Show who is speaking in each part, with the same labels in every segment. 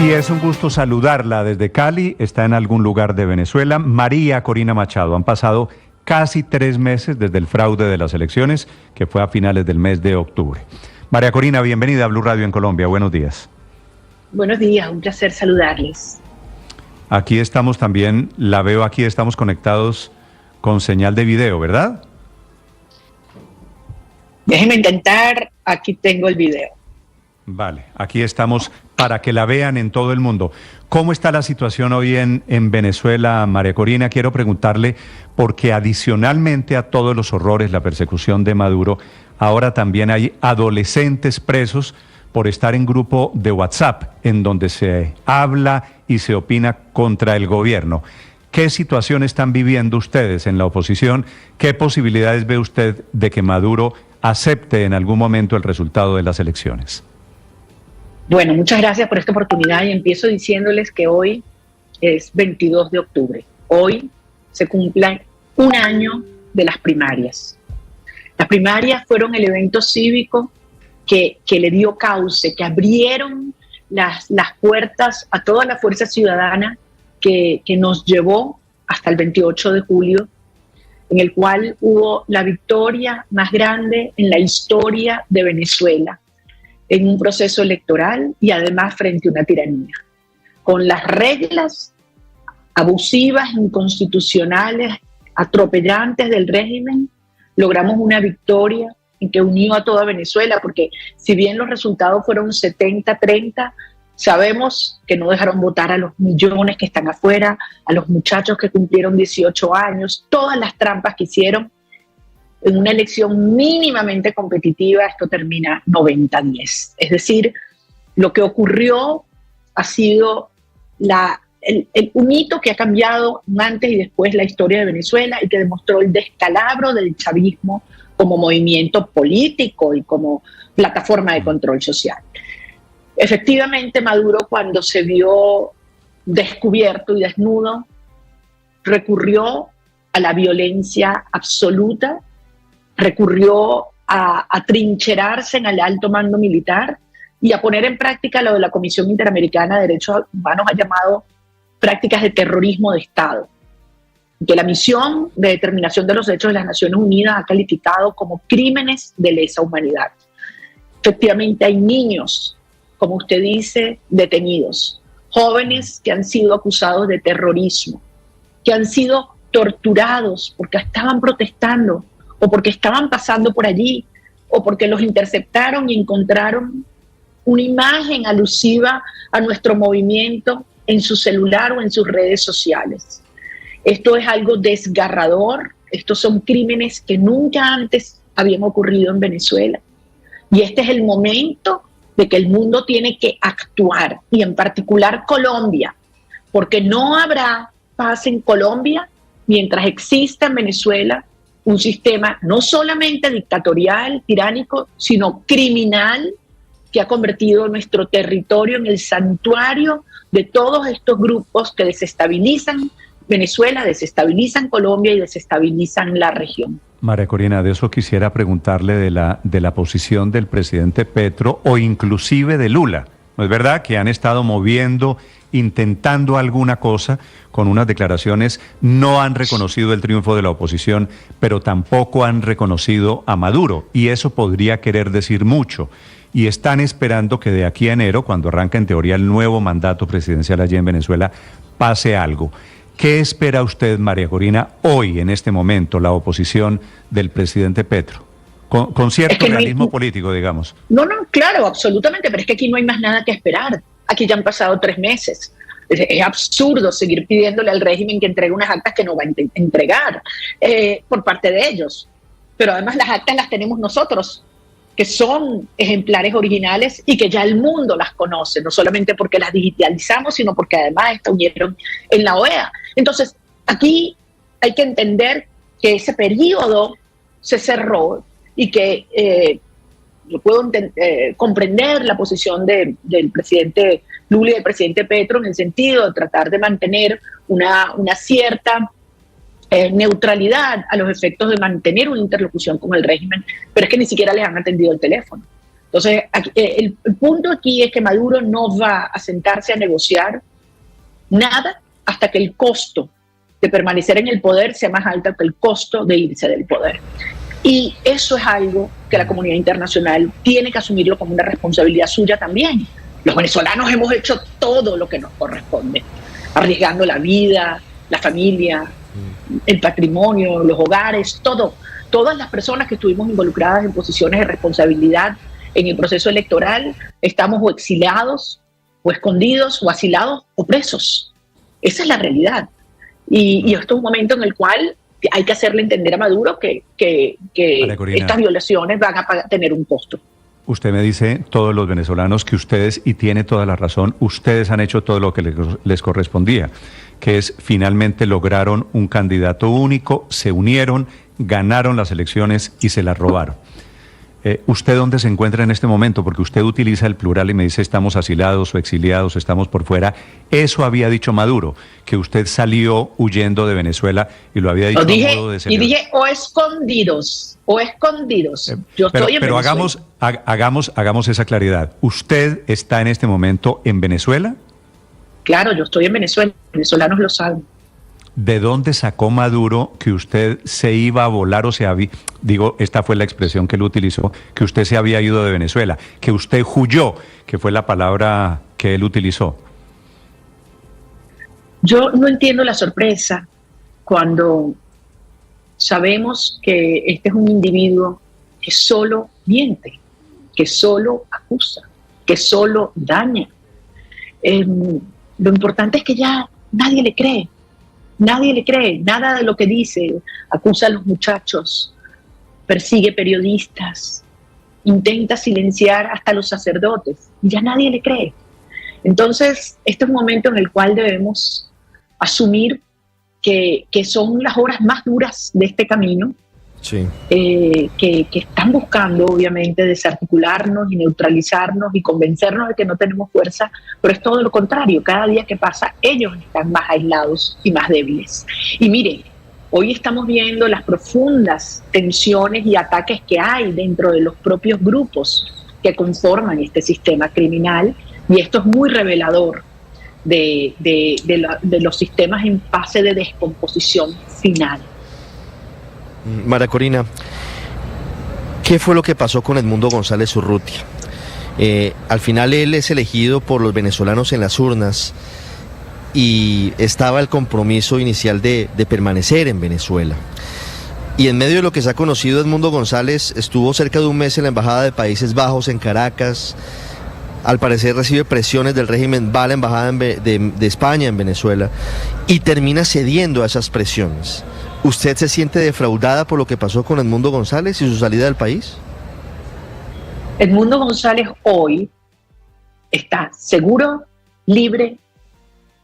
Speaker 1: Y es un gusto saludarla desde Cali, está en algún lugar de Venezuela. María Corina Machado, han pasado casi 3 meses desde el fraude de las elecciones, que fue a finales del mes de octubre. María Corina, bienvenida a Blue Radio en Colombia, buenos días.
Speaker 2: Buenos días, un placer saludarles.
Speaker 1: Aquí estamos también, la veo aquí, estamos conectados con señal de video, ¿verdad?
Speaker 2: Déjenme intentar, aquí tengo el video.
Speaker 1: Vale, aquí estamos para que la vean en todo el mundo. ¿Cómo está la situación hoy en Venezuela, María Corina? Quiero preguntarle, porque adicionalmente a todos los horrores, la persecución de Maduro, ahora también hay adolescentes presos por estar en grupo de WhatsApp, en donde se habla y se opina contra el gobierno. ¿Qué situación están viviendo ustedes en la oposición? ¿Qué posibilidades ve usted de que Maduro acepte en algún momento el resultado de las elecciones?
Speaker 2: Bueno, muchas gracias por esta oportunidad y empiezo diciéndoles que hoy es 22 de octubre. Hoy se cumple un año de las primarias. Las primarias fueron el evento cívico que le dio cauce, que abrieron las puertas a toda la fuerza ciudadana que nos llevó hasta el 28 de julio, en el cual hubo la victoria más grande en la historia de Venezuela, en un proceso electoral y además frente a una tiranía. Con las reglas abusivas, inconstitucionales, atropellantes del régimen, logramos una victoria en que unió a toda Venezuela, porque si bien los resultados fueron 70-30, sabemos que no dejaron votar a los millones que están afuera, a los muchachos que cumplieron 18 años, todas las trampas que hicieron. En una elección mínimamente competitiva, esto termina 90-10. Es decir, lo que ocurrió ha sido un hito que ha cambiado antes y después la historia de Venezuela y que demostró el descalabro del chavismo como movimiento político y como plataforma de control social. Efectivamente, Maduro, cuando se vio descubierto y desnudo, recurrió a la violencia absoluta, recurrió a trincherarse en el alto mando militar y a poner en práctica lo de la Comisión Interamericana de Derechos Humanos ha llamado prácticas de terrorismo de Estado, que la Misión de Determinación de los Derechos de las Naciones Unidas ha calificado como crímenes de lesa humanidad. Efectivamente hay niños, como usted dice, detenidos, jóvenes que han sido acusados de terrorismo, que han sido torturados porque estaban protestando o porque estaban pasando por allí, o porque los interceptaron y encontraron una imagen alusiva a nuestro movimiento en su celular o en sus redes sociales. Esto es algo desgarrador, estos son crímenes que nunca antes habían ocurrido en Venezuela. Y este es el momento de que el mundo tiene que actuar, y en particular Colombia, porque no habrá paz en Colombia mientras exista en Venezuela un sistema no solamente dictatorial, tiránico, sino criminal, que ha convertido nuestro territorio en el santuario de todos estos grupos que desestabilizan Venezuela, desestabilizan Colombia y desestabilizan la región.
Speaker 1: María Corina, de eso quisiera preguntarle de la posición del presidente Petro o inclusive de Lula. ¿No es verdad que han estado moviendo, intentando alguna cosa con unas declaraciones? No han reconocido el triunfo de la oposición, pero tampoco han reconocido a Maduro, y eso podría querer decir mucho. Y están esperando que de aquí a enero, cuando arranca en teoría el nuevo mandato presidencial allí en Venezuela, pase algo. ¿Qué espera usted, María Corina, hoy, en este momento, la oposición del presidente Petro? Con cierto realismo político, digamos.
Speaker 2: No, claro, absolutamente, pero es que aquí no hay más nada que esperar. Aquí ya han pasado 3 meses. Es absurdo seguir pidiéndole al régimen que entregue unas actas que no va a entregar por parte de ellos. Pero además las actas las tenemos nosotros, que son ejemplares originales y que ya el mundo las conoce, no solamente porque las digitalizamos, sino porque además estuvieron en la OEA. Entonces, aquí hay que entender que ese periodo se cerró y que yo puedo comprender la posición del presidente Lula y del presidente Petro en el sentido de tratar de mantener una cierta neutralidad a los efectos de mantener una interlocución con el régimen, pero es que ni siquiera les han atendido el teléfono. Entonces, el punto aquí es que Maduro no va a sentarse a negociar nada hasta que el costo de permanecer en el poder sea más alto que el costo de irse del poder. Y eso es algo que la comunidad internacional tiene que asumirlo como una responsabilidad suya también. Los venezolanos hemos hecho todo lo que nos corresponde, arriesgando la vida, la familia, el patrimonio, los hogares, todo. Todas las personas que estuvimos involucradas en posiciones de responsabilidad en el proceso electoral estamos o exiliados, o escondidos, o asilados, o presos. Esa es la realidad. Y esto es un momento en el cual hay que hacerle entender a Maduro que estas violaciones van a tener un costo.
Speaker 1: Usted me dice, todos los venezolanos, que ustedes, y tiene toda la razón, ustedes han hecho todo lo que les correspondía, que es finalmente lograron un candidato único, se unieron, ganaron las elecciones y se las robaron. ¿Usted dónde se encuentra en este momento? Porque usted utiliza el plural y me dice estamos asilados o exiliados, estamos por fuera. Eso había dicho Maduro, que usted salió huyendo de Venezuela y lo había dicho a modo de celebrar.
Speaker 2: Y dije o escondidos. Yo estoy en Venezuela.
Speaker 1: Pero hagamos esa claridad. ¿Usted está en este momento en Venezuela?
Speaker 2: Claro, yo estoy en Venezuela. Los venezolanos lo saben.
Speaker 1: ¿De dónde sacó Maduro que usted se iba a volar o esta fue la expresión que él utilizó, que usted se había ido de Venezuela, que usted huyó, que fue la palabra que él utilizó?
Speaker 2: Yo no entiendo la sorpresa cuando sabemos que este es un individuo que solo miente, que solo acusa, que solo daña. Lo importante es que ya nadie le cree. Nadie le cree, nada de lo que dice. Acusa a los muchachos, persigue periodistas, intenta silenciar hasta a los sacerdotes, y ya nadie le cree. Entonces, este es un momento en el cual debemos asumir que son las horas más duras de este camino, sí. Que están buscando, obviamente, desarticularnos y neutralizarnos y convencernos de que no tenemos fuerza, pero es todo lo contrario. Cada día que pasa, ellos están más aislados y más débiles. Y miren, hoy estamos viendo las profundas tensiones y ataques que hay dentro de los propios grupos que conforman este sistema criminal, y esto es muy revelador de los sistemas en fase de descomposición final.
Speaker 3: María Corina, ¿qué fue lo que pasó con Edmundo González Urrutia? Al final él es elegido por los venezolanos en las urnas y estaba el compromiso inicial de permanecer en Venezuela. Y en medio de lo que se ha conocido, Edmundo González estuvo cerca de un mes en la Embajada de Países Bajos en Caracas. Al parecer recibe presiones del régimen, va a la Embajada de España en Venezuela y termina cediendo a esas presiones. ¿Usted se siente defraudada por lo que pasó con Edmundo González y su salida del país?
Speaker 2: Edmundo González hoy está seguro, libre,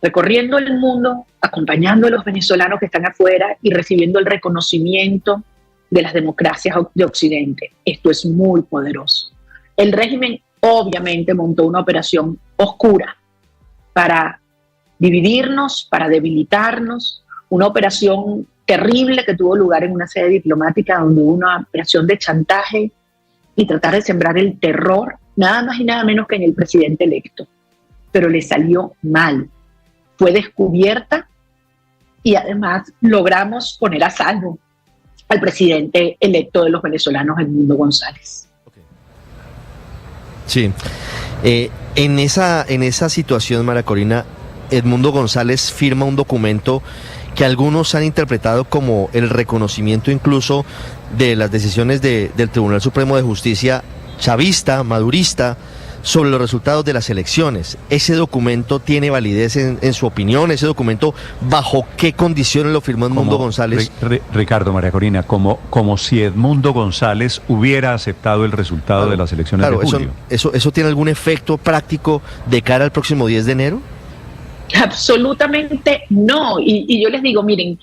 Speaker 2: recorriendo el mundo, acompañando a los venezolanos que están afuera y recibiendo el reconocimiento de las democracias de Occidente. Esto es muy poderoso. El régimen obviamente montó una operación oscura para dividirnos, para debilitarnos, una operación terrible que tuvo lugar en una sede diplomática donde hubo una operación de chantaje y tratar de sembrar el terror, nada más y nada menos que en el presidente electo. Pero le salió mal. Fue descubierta y además logramos poner a salvo al presidente electo de los venezolanos, Edmundo González.
Speaker 3: Sí. En esa situación, María Corina, Edmundo González firma un documento que algunos han interpretado como el reconocimiento incluso de las decisiones del Tribunal Supremo de Justicia chavista, madurista, sobre los resultados de las elecciones. ¿Ese documento tiene validez en su opinión? ¿Ese documento bajo qué condiciones lo firmó Edmundo González?
Speaker 1: Ricardo, María Corina, como si Edmundo González hubiera aceptado el resultado de las elecciones de julio.
Speaker 3: ¿Eso tiene algún efecto práctico de cara al próximo 10 de enero?
Speaker 2: Absolutamente no. Y yo les digo, miren,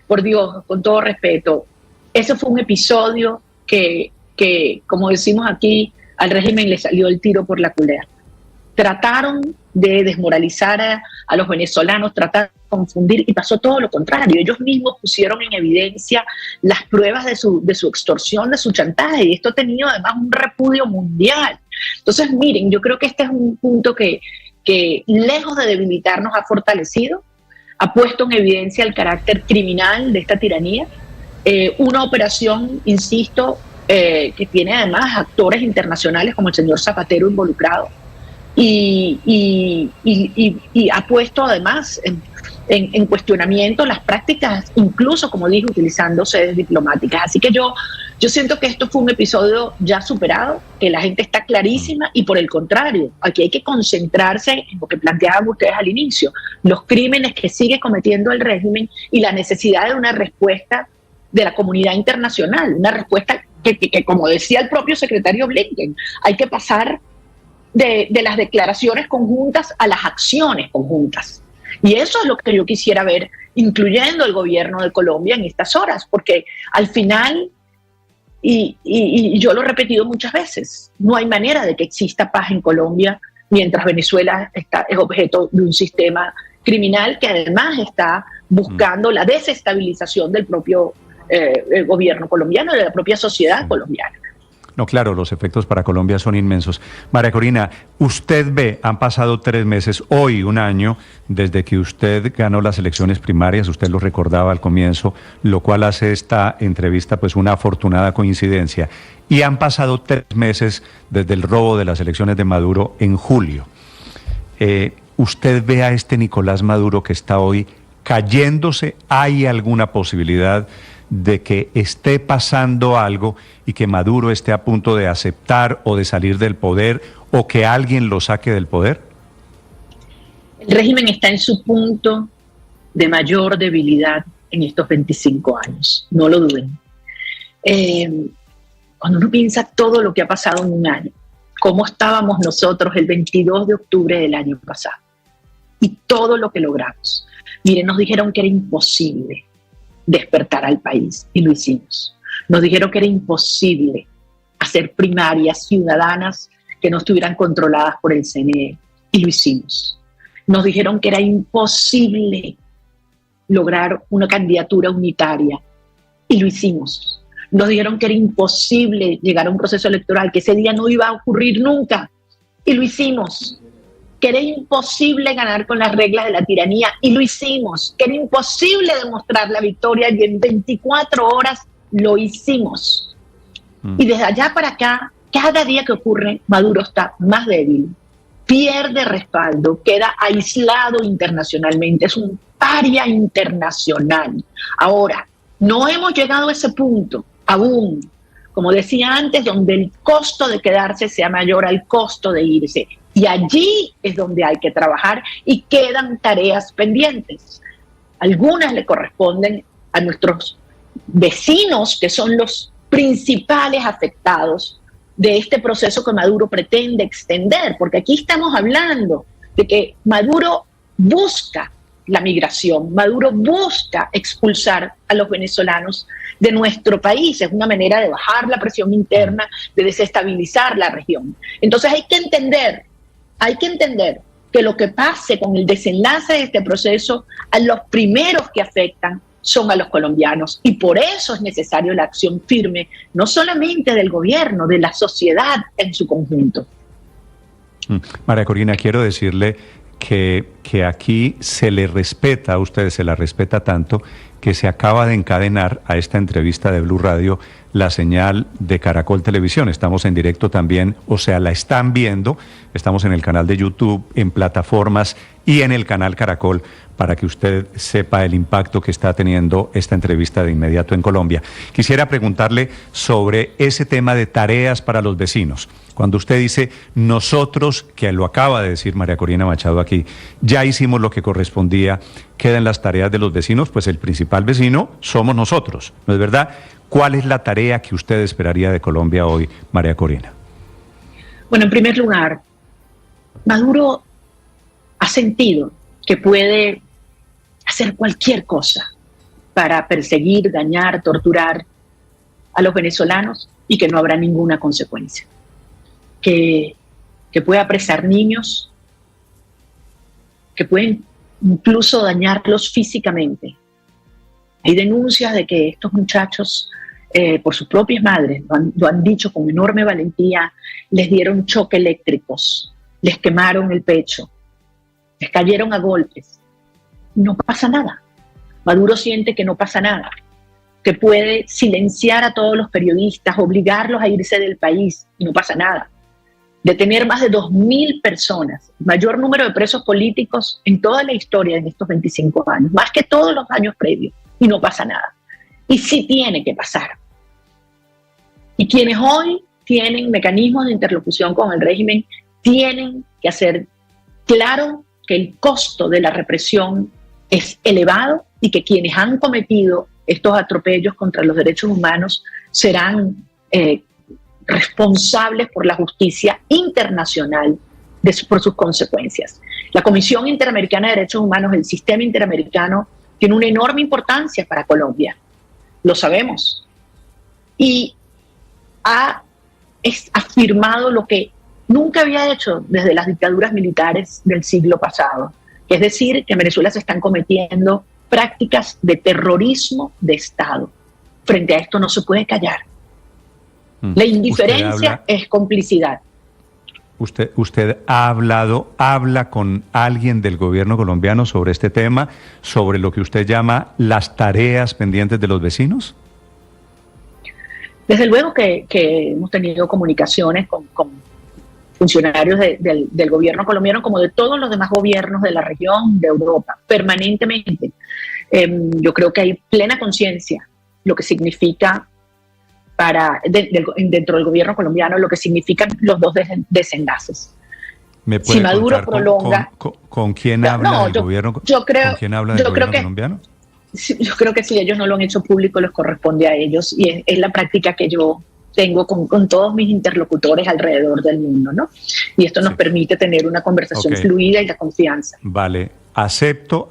Speaker 2: por Dios, con todo respeto, ese fue un episodio que, como decimos aquí, al régimen le salió el tiro por la culata. Trataron de desmoralizar a los venezolanos, tratar de confundir, y pasó todo lo contrario. Ellos mismos pusieron en evidencia las pruebas de su extorsión, de su chantaje, y esto ha tenido además un repudio mundial. Entonces, miren, yo creo que este es un punto que lejos de debilitarnos ha fortalecido, ha puesto en evidencia el carácter criminal de esta tiranía, una operación, insisto, que tiene además actores internacionales como el señor Zapatero involucrado, y ha puesto además en cuestionamiento las prácticas, incluso, como dije, utilizando sedes diplomáticas. Así que yo siento que esto fue un episodio ya superado, que la gente está clarísima, y por el contrario, aquí hay que concentrarse en lo que planteaban ustedes al inicio, los crímenes que sigue cometiendo el régimen y la necesidad de una respuesta de la comunidad internacional, una respuesta que, como decía el propio secretario Blinken, hay que pasar de las declaraciones conjuntas a las acciones conjuntas. Y eso es lo que yo quisiera ver, incluyendo el gobierno de Colombia en estas horas, porque al final, y yo lo he repetido muchas veces, no hay manera de que exista paz en Colombia mientras Venezuela es objeto de un sistema criminal que además está buscando la desestabilización del propio el gobierno colombiano, de la propia sociedad colombiana.
Speaker 1: No, claro, los efectos para Colombia son inmensos. María Corina, usted ve, han pasado 3 meses, hoy 1 año, desde que usted ganó las elecciones primarias, usted lo recordaba al comienzo, lo cual hace esta entrevista pues una afortunada coincidencia. Y han pasado 3 meses desde el robo de las elecciones de Maduro en julio. ¿Usted ve a este Nicolás Maduro que está hoy cayéndose? ¿Hay alguna posibilidad de que esté pasando algo y que Maduro esté a punto de aceptar o de salir del poder, o que alguien lo saque del poder?
Speaker 2: El régimen está en su punto de mayor debilidad en estos 25 años, no lo duden. Cuando uno piensa todo lo que ha pasado en 1 año, cómo estábamos nosotros el 22 de octubre del año pasado y todo lo que logramos. Miren, nos dijeron que era imposible despertar al país y lo hicimos. Nos dijeron que era imposible hacer primarias ciudadanas que no estuvieran controladas por el CNE y lo hicimos. Nos dijeron que era imposible lograr una candidatura unitaria y lo hicimos. Nos dijeron que era imposible llegar a un proceso electoral, que ese día no iba a ocurrir nunca y lo hicimos. Que era imposible ganar con las reglas de la tiranía y lo hicimos, que era imposible demostrar la victoria y en 24 horas lo hicimos. Y desde allá para acá, cada día que ocurre, Maduro está más débil, pierde respaldo, queda aislado internacionalmente, es un paria internacional. Ahora, no hemos llegado a ese punto aún, como decía antes, donde el costo de quedarse sea mayor al costo de irse. Y allí es donde hay que trabajar y quedan tareas pendientes. Algunas le corresponden a nuestros vecinos, que son los principales afectados de este proceso que Maduro pretende extender, porque aquí estamos hablando de que Maduro busca la migración, Maduro busca expulsar a los venezolanos de nuestro país, es una manera de bajar la presión interna, de desestabilizar la región. Entonces hay que entender que lo que pase con el desenlace de este proceso, a los primeros que afectan son a los colombianos, y por eso es necesario la acción firme, no solamente del gobierno, de la sociedad en su conjunto.
Speaker 1: María Corina, quiero decirle que aquí se le respeta, a ustedes se la respeta tanto, que se acaba de encadenar a esta entrevista de Blue Radio la señal de Caracol Televisión. Estamos en directo también, o sea, la están viendo, estamos en el canal de YouTube, en plataformas y en el canal Caracol, para que usted sepa el impacto que está teniendo esta entrevista de inmediato en Colombia. Quisiera preguntarle sobre ese tema de tareas para los vecinos. Cuando usted dice nosotros, que lo acaba de decir María Corina Machado aquí, ya hicimos lo que correspondía, quedan las tareas de los vecinos, pues el principal vecino somos nosotros, ¿no es verdad? ¿Cuál es la tarea que usted esperaría de Colombia hoy, María Corina?
Speaker 2: Bueno, en primer lugar, Maduro ha sentido que puede hacer cualquier cosa para perseguir, dañar, torturar a los venezolanos y que no habrá ninguna consecuencia. Que puede apresar niños que pueden incluso dañarlos físicamente. Hay denuncias de que estos muchachos, por sus propias madres, lo han dicho con enorme valentía, les dieron choques eléctricos, les quemaron el pecho, les cayeron a golpes. No pasa nada. Maduro siente que no pasa nada, que puede silenciar a todos los periodistas, obligarlos a irse del país y no pasa nada. Detener más de 2.000 personas, mayor número de presos políticos en toda la historia en estos 25 años, más que todos los años previos, y no pasa nada. Y sí tiene que pasar. Y quienes hoy tienen mecanismos de interlocución con el régimen tienen que hacer claro que el costo de la represión es elevado y que quienes han cometido estos atropellos contra los derechos humanos serán responsables por la justicia internacional por sus consecuencias. La Comisión Interamericana de Derechos Humanos, el sistema interamericano, tiene una enorme importancia para Colombia. Lo sabemos. Y ha afirmado lo que nunca había hecho desde las dictaduras militares del siglo pasado. Es decir, que en Venezuela se están cometiendo prácticas de terrorismo de Estado. Frente a esto no se puede callar. La indiferencia es complicidad.
Speaker 1: ¿Usted habla con alguien del gobierno colombiano sobre este tema, sobre lo que usted llama las tareas pendientes de los vecinos?
Speaker 2: Desde luego que hemos tenido comunicaciones con funcionarios del gobierno colombiano, como de todos los demás gobiernos de la región, de Europa, permanentemente. Yo creo que hay plena conciencia lo que significa dentro del gobierno colombiano, lo que significan los dos desenlaces.
Speaker 1: ¿Me puede
Speaker 2: si Maduro
Speaker 1: contar
Speaker 2: prolonga,
Speaker 1: con quién habla del gobierno? ¿Con quién habla del gobierno colombiano?
Speaker 2: Yo creo que si ellos no lo han hecho público, les corresponde a ellos, y es la práctica que yo tengo con todos mis interlocutores alrededor del mundo, ¿no? Y esto nos permite tener una conversación fluida y de confianza.
Speaker 1: Vale, acepto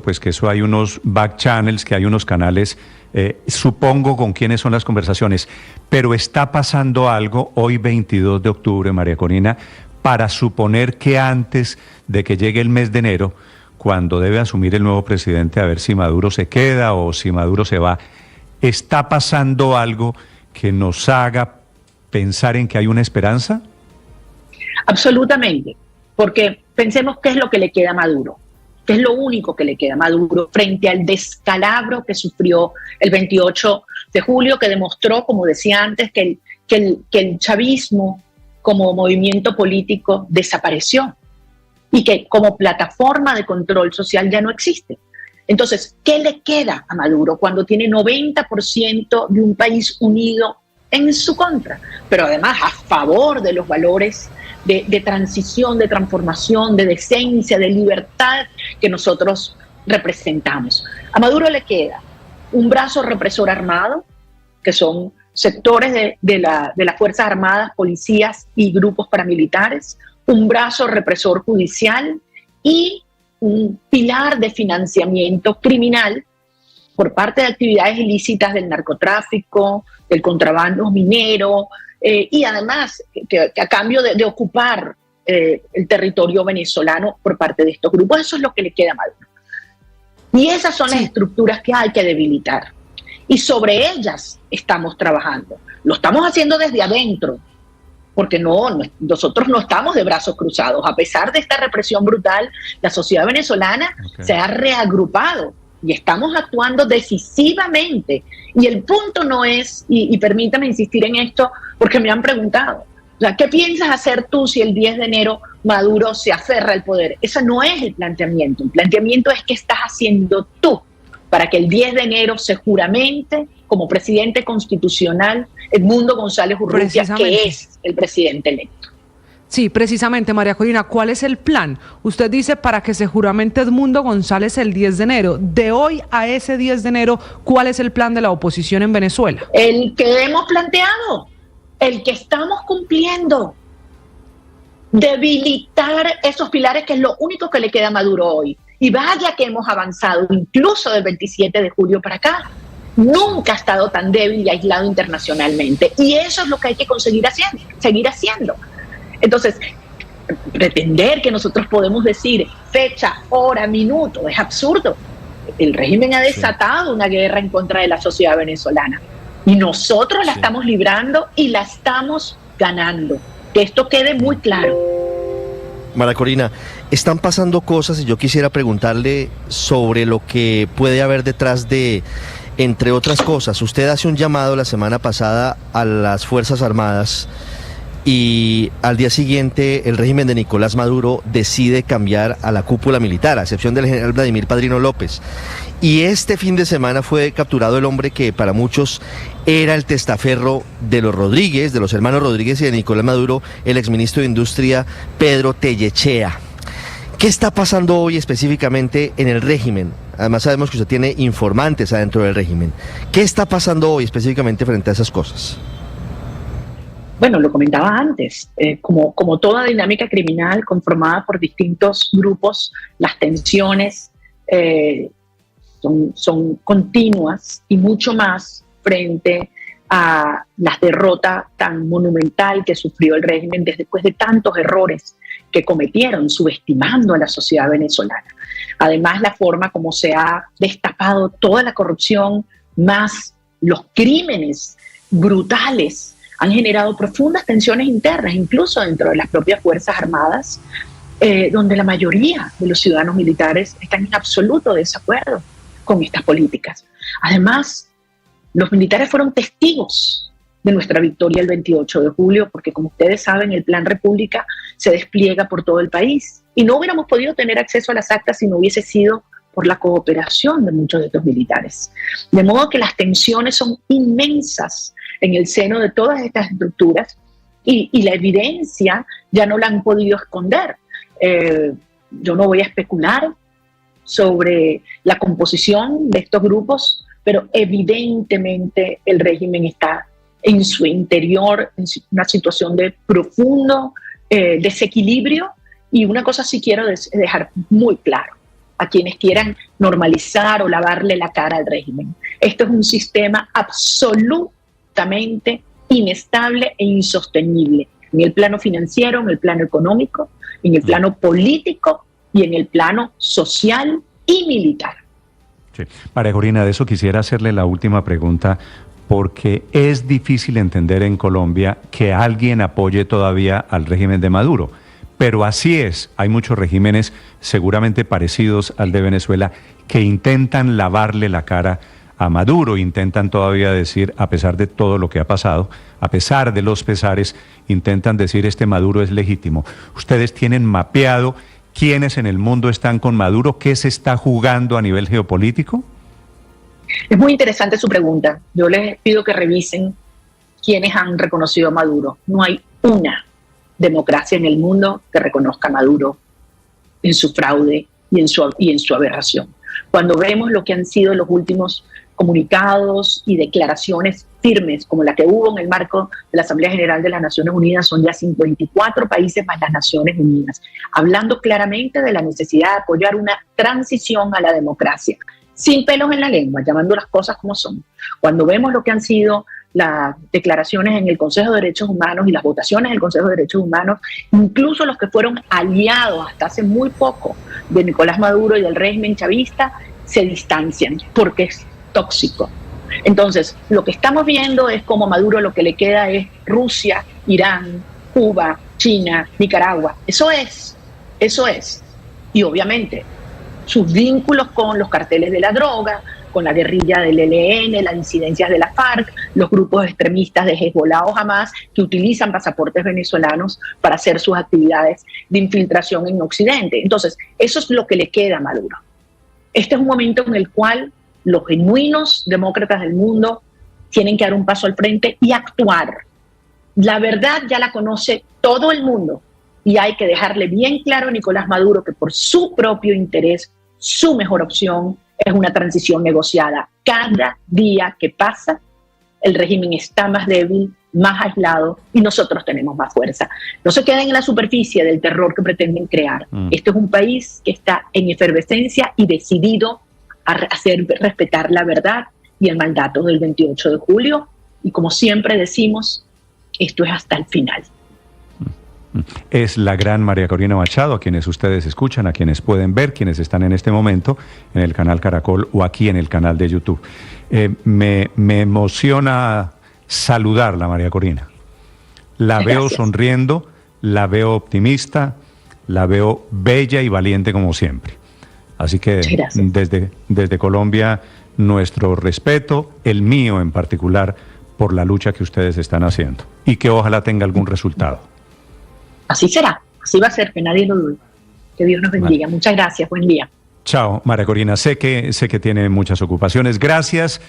Speaker 1: pues que eso hay unos back channels, que hay unos canales, supongo con quiénes son las conversaciones, pero está pasando algo hoy 22 de octubre, María Corina, para suponer que antes de que llegue el mes de enero, cuando debe asumir el nuevo presidente, a ver si Maduro se queda o si Maduro se va, ¿está pasando algo que nos haga pensar en que hay una esperanza?
Speaker 2: Absolutamente, porque pensemos qué es lo que le queda a Maduro, qué es lo único que le queda a Maduro frente al descalabro que sufrió el 28 de julio, que demostró, como decía antes, que el chavismo como movimiento político desapareció y que como plataforma de control social ya no existe. Entonces, ¿qué le queda a Maduro cuando tiene 90% de un país unido en su contra? Pero además a favor de los valores de transición, de transformación, de decencia, de libertad que nosotros representamos. A Maduro le queda un brazo represor armado, que son sectores de las Fuerzas Armadas, policías y grupos paramilitares, un brazo represor judicial y un pilar de financiamiento criminal por parte de actividades ilícitas del narcotráfico, del contrabando minero, y además que a cambio de ocupar el territorio venezolano por parte de estos grupos. Eso es lo que le queda a Maduro. Y esas son las estructuras que hay que debilitar. Y sobre ellas estamos trabajando. Lo estamos haciendo desde adentro, porque nosotros no estamos de brazos cruzados. A pesar de esta represión brutal, la sociedad venezolana se ha reagrupado y estamos actuando decisivamente. Y el punto no es, y permítame insistir en esto, porque me han preguntado, o sea, ¿qué piensas hacer tú si el 10 de enero Maduro se aferra al poder? Ese no es el planteamiento. El planteamiento es qué estás haciendo tú para que el 10 de enero se juramente como presidente constitucional Edmundo González Urrutia, que es el presidente electo.
Speaker 4: Sí, precisamente, María Corina, ¿cuál es el plan? Usted dice para que se juramente Edmundo González el 10 de enero. De hoy a ese 10 de enero, ¿cuál es el plan de la oposición en Venezuela? El
Speaker 2: que hemos planteado, el que estamos cumpliendo. Debilitar esos pilares, que es lo único que le queda a Maduro hoy. Y vaya que hemos avanzado, incluso del 27 de julio para acá. Nunca ha estado tan débil y aislado internacionalmente. Y eso es lo que hay que seguir haciendo. Entonces, pretender que nosotros podemos decir fecha, hora, minuto, es absurdo. El régimen ha desatado una guerra en contra de la sociedad venezolana y nosotros la estamos librando y la estamos ganando. Que esto quede muy claro.
Speaker 3: María Corina, están pasando cosas y yo quisiera preguntarle sobre lo que puede haber detrás de, entre otras cosas. Usted hace un llamado la semana pasada a las Fuerzas Armadas y al día siguiente el régimen de Nicolás Maduro decide cambiar a la cúpula militar, a excepción del general Vladimir Padrino López. Y este fin de semana fue capturado el hombre que para muchos era el testaferro de los Rodríguez, de los hermanos Rodríguez y de Nicolás Maduro, el exministro de Industria Pedro Tellechea. ¿Qué está pasando hoy específicamente en el régimen? Además sabemos que usted tiene informantes adentro del régimen. ¿Qué está pasando hoy específicamente frente a esas cosas?
Speaker 2: Bueno, lo comentaba antes, como toda dinámica criminal conformada por distintos grupos, las tensiones son continuas y mucho más frente a la derrota tan monumental que sufrió el régimen después de tantos errores que cometieron, subestimando a la sociedad venezolana. Además, la forma como se ha destapado toda la corrupción, más los crímenes brutales, han generado profundas tensiones internas, incluso dentro de las propias Fuerzas Armadas, donde la mayoría de los ciudadanos militares están en absoluto desacuerdo con estas políticas. Además, los militares fueron testigos de nuestra victoria el 28 de julio, porque como ustedes saben, el Plan República se despliega por todo el país y no hubiéramos podido tener acceso a las actas si no hubiese sido por la cooperación de muchos de estos militares. De modo que las tensiones son inmensas en el seno de todas estas estructuras y la evidencia ya no la han podido esconder. Yo no voy a especular sobre la composición de estos grupos, pero evidentemente el régimen está en su interior en una situación de profundo desequilibrio, y una cosa sí quiero dejar muy claro a quienes quieran normalizar o lavarle la cara al régimen. Esto es un sistema absolutamente inestable e insostenible en el plano financiero, en el plano económico, en el plano político y en el plano social y militar.
Speaker 1: Sí. María Corina, de eso quisiera hacerle la última pregunta, porque es difícil entender en Colombia que alguien apoye todavía al régimen de Maduro. Pero así es, hay muchos regímenes seguramente parecidos al de Venezuela que intentan lavarle la cara a Maduro, intentan todavía decir, a pesar de todo lo que ha pasado, a pesar de los pesares, intentan decir este Maduro es legítimo. ¿Ustedes tienen mapeado quiénes en el mundo están con Maduro? ¿Qué se está jugando a nivel geopolítico?
Speaker 2: Es muy interesante su pregunta. Yo les pido que revisen quiénes han reconocido a Maduro. No hay una democracia en el mundo que reconozca a Maduro en su fraude y en su aberración. Cuando vemos lo que han sido los últimos comunicados y declaraciones firmes, como la que hubo en el marco de la Asamblea General de las Naciones Unidas, son ya 54 países más las Naciones Unidas, hablando claramente de la necesidad de apoyar una transición a la democracia, sin pelos en la lengua, llamando las cosas como son. Cuando vemos lo que han sido las declaraciones en el Consejo de Derechos Humanos y las votaciones del Consejo de Derechos Humanos, incluso los que fueron aliados hasta hace muy poco de Nicolás Maduro y del régimen chavista, se distancian porque es tóxico. Entonces, lo que estamos viendo es como Maduro lo que le queda es Rusia, Irán, Cuba, China, Nicaragua. Eso es. Y obviamente sus vínculos con los carteles de la droga, con la guerrilla del ELN, las disidencias de la FARC, los grupos extremistas de Hezbollah o Hamas que utilizan pasaportes venezolanos para hacer sus actividades de infiltración en Occidente. Entonces, eso es lo que le queda a Maduro. Este es un momento en el cual los genuinos demócratas del mundo tienen que dar un paso al frente y actuar. La verdad ya la conoce todo el mundo y hay que dejarle bien claro a Nicolás Maduro que por su propio interés, su mejor opción es una transición negociada. Cada día que pasa, el régimen está más débil, más aislado y nosotros tenemos más fuerza. No se queden en la superficie del terror que pretenden crear. Este es un país que está en efervescencia y decidido a hacer respetar la verdad y el mandato del 28 de julio. Y como siempre decimos, esto es hasta el final.
Speaker 1: Es la gran María Corina Machado, a quienes ustedes escuchan, a quienes pueden ver, quienes están en este momento en el canal Caracol o aquí en el canal de YouTube. Me emociona saludarla, María Corina. La veo sonriendo, la veo optimista, la veo bella y valiente como siempre. Así que desde Colombia, nuestro respeto, el mío en particular, por la lucha que ustedes están haciendo y que ojalá tenga algún resultado.
Speaker 2: Así será, así va a ser, que nadie lo dude. Que Dios nos bendiga. Vale. Muchas gracias, buen día.
Speaker 1: Chao, María Corina. Sé que tiene muchas ocupaciones. Gracias.